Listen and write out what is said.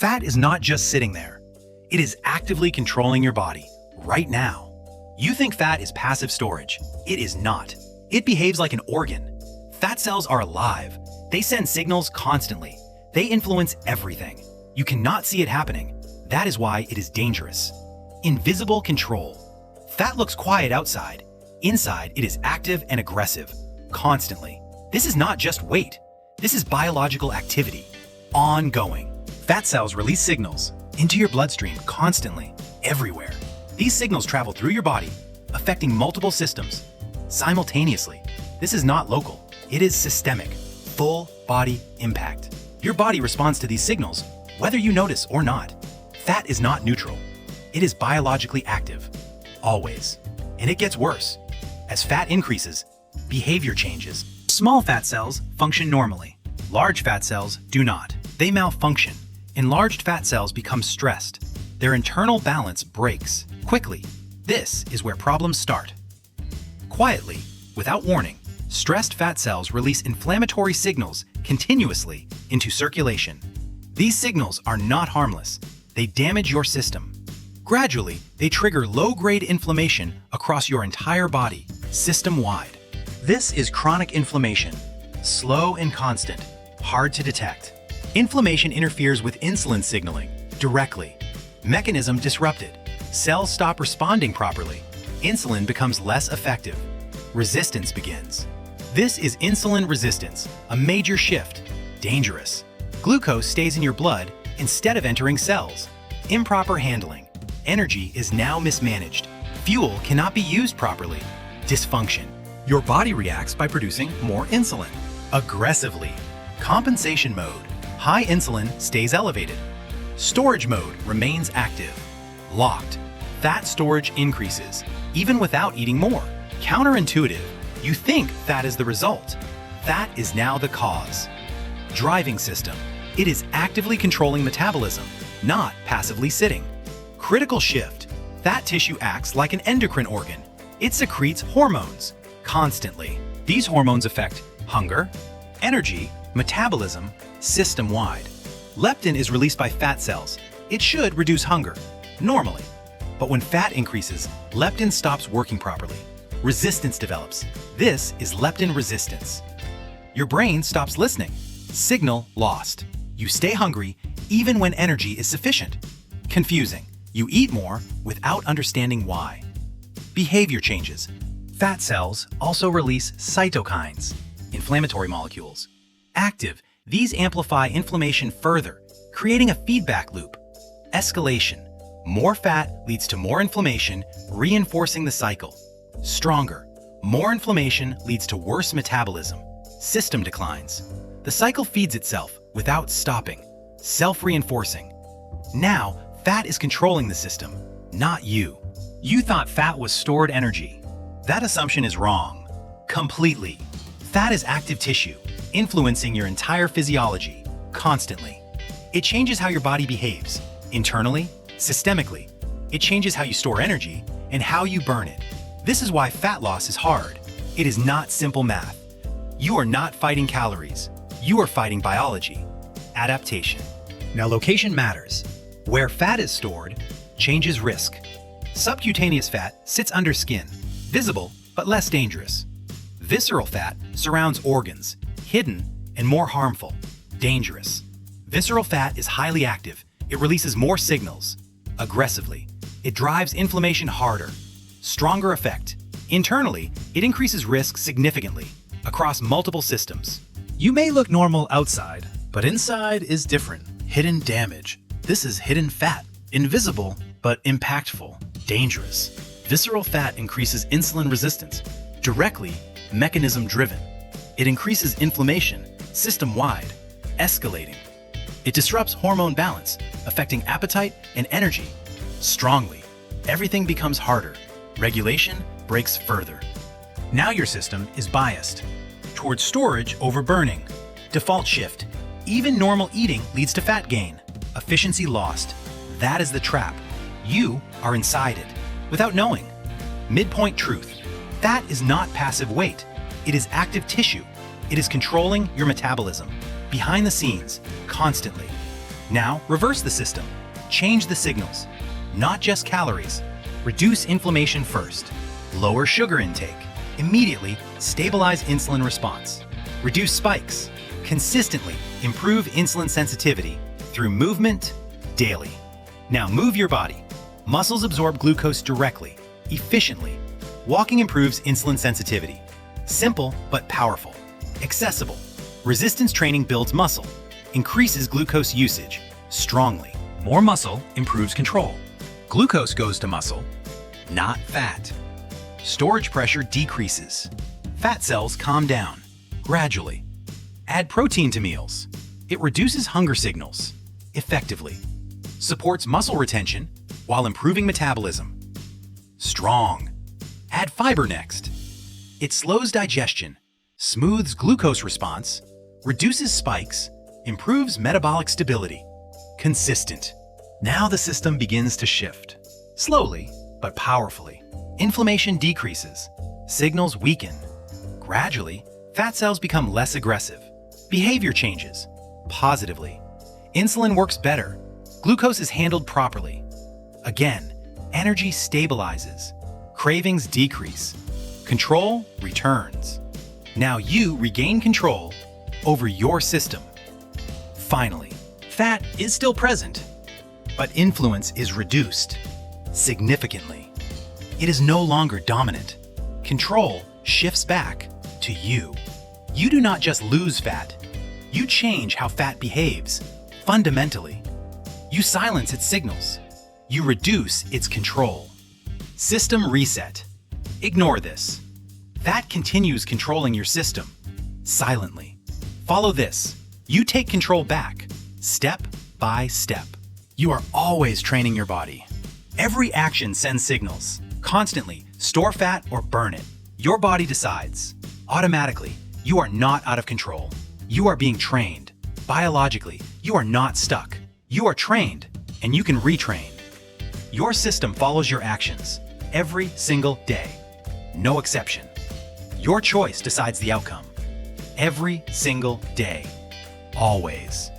Fat is not just sitting there. It is actively controlling your body right now. You think fat is passive storage. It is not. It behaves like an organ. Fat cells are alive. They send signals constantly. They influence everything. You cannot see it happening. That is why it is dangerous. Invisible control. Fat looks quiet outside. Inside, it is active and aggressive, constantly. This is not just weight. This is biological activity, ongoing. Fat cells release signals into your bloodstream constantly, everywhere. These signals travel through your body, affecting multiple systems simultaneously. This is not local. It is systemic, full body impact. Your body responds to these signals, whether you notice or not. Fat is not neutral. It is biologically active, always. And it gets worse. As fat increases, behavior changes. Small fat cells function normally. Large fat cells do not. They malfunction. Enlarged fat cells become stressed. Their internal balance breaks quickly. This is where problems start. Quietly, without warning, stressed fat cells release inflammatory signals continuously into circulation. These signals are not harmless. They damage your system. Gradually, they trigger low-grade inflammation across your entire body, system-wide. This is chronic inflammation, slow and constant, hard to detect. Inflammation interferes with insulin signaling directly. Mechanism disrupted. Cells stop responding properly. Insulin becomes less effective. Resistance begins. This is insulin resistance, a major shift. Dangerous. Glucose stays in your blood instead of entering cells. Improper handling. Energy is now mismanaged. Fuel cannot be used properly. Dysfunction. Your body reacts by producing more insulin. Aggressively. Compensation mode. High insulin stays elevated. Storage mode remains active. Locked. Fat storage increases, even without eating more. Counterintuitive. You think fat is the result. Fat is now the cause. Driving system. It is actively controlling metabolism, not passively sitting. Critical shift. Fat tissue acts like an endocrine organ. It secretes hormones constantly. These hormones affect hunger, energy, metabolism, system-wide. Leptin is released by fat cells. It should reduce hunger, normally. But when fat increases, leptin stops working properly. Resistance develops. This is leptin resistance. Your brain stops listening. Signal lost. You stay hungry even when energy is sufficient. Confusing. You eat more without understanding why. Behavior changes. Fat cells also release cytokines, inflammatory molecules. Active, these amplify inflammation further, creating a feedback loop. Escalation. More fat leads to more inflammation, reinforcing the cycle. Stronger. More inflammation leads to worse metabolism. System declines. The cycle feeds itself without stopping, self-reinforcing. Now, fat is controlling the system, not you. You thought fat was stored energy. That assumption is wrong. Completely. Fat is active tissue, influencing your entire physiology, constantly. It changes how your body behaves, internally, systemically. It changes how you store energy and how you burn it. This is why fat loss is hard. It is not simple math. You are not fighting calories. You are fighting biology. Adaptation. Now location matters. Where fat is stored changes risk. Subcutaneous fat sits under skin, visible but less dangerous. Visceral fat surrounds organs, hidden and more harmful, dangerous. Visceral fat is highly active. It releases more signals, aggressively. It drives inflammation harder, stronger effect. Internally, it increases risk significantly across multiple systems. You may look normal outside, but inside is different. Hidden damage. This is hidden fat, invisible but impactful, dangerous. Visceral fat increases insulin resistance, directly mechanism-driven. It increases inflammation, system-wide, escalating. It disrupts hormone balance, affecting appetite and energy. Strongly, everything becomes harder. Regulation breaks further. Now your system is biased towards storage over burning. Default shift. Even normal eating leads to fat gain. Efficiency lost. That is the trap. You are inside it, without knowing. Midpoint truth. Fat is not passive weight. It is active tissue. It is controlling your metabolism, behind the scenes, constantly. Now, reverse the system. Change the signals. Not just calories. Reduce inflammation first. Lower sugar intake. Immediately stabilize insulin response. Reduce spikes. Consistently improve insulin sensitivity through movement daily. Now move your body. Muscles absorb glucose directly, efficiently. Walking improves insulin sensitivity. Simple but powerful. Accessible. Resistance training builds muscle. Increases glucose usage strongly. More muscle improves control. Glucose goes to muscle, not fat. Storage pressure decreases. Fat cells calm down gradually. Add protein to meals. It reduces hunger signals effectively. Supports muscle retention while improving metabolism. Strong. Add fiber next. It slows digestion, smooths glucose response, reduces spikes, improves metabolic stability. Consistent. Now the system begins to shift. Slowly, but powerfully. Inflammation decreases. Signals weaken. Gradually, fat cells become less aggressive. Behavior changes. Positively. Insulin works better. Glucose is handled properly. Again, energy stabilizes. Cravings decrease. Control returns. Now you regain control over your system. Finally, fat is still present, but influence is reduced significantly. It is no longer dominant. Control shifts back to you. You do not just lose fat, you change how fat behaves fundamentally. You silence its signals. You reduce its control. System reset. Ignore this. Fat continues controlling your system silently. Follow this. You take control back, step by step. You are always training your body. Every action sends signals. Constantly store fat or burn it. Your body decides. Automatically, you are not out of control. You are being trained. Biologically, you are not stuck. You are trained, and you can retrain. Your system follows your actions every single day. No exception. Your choice decides the outcome. Every single day. Always.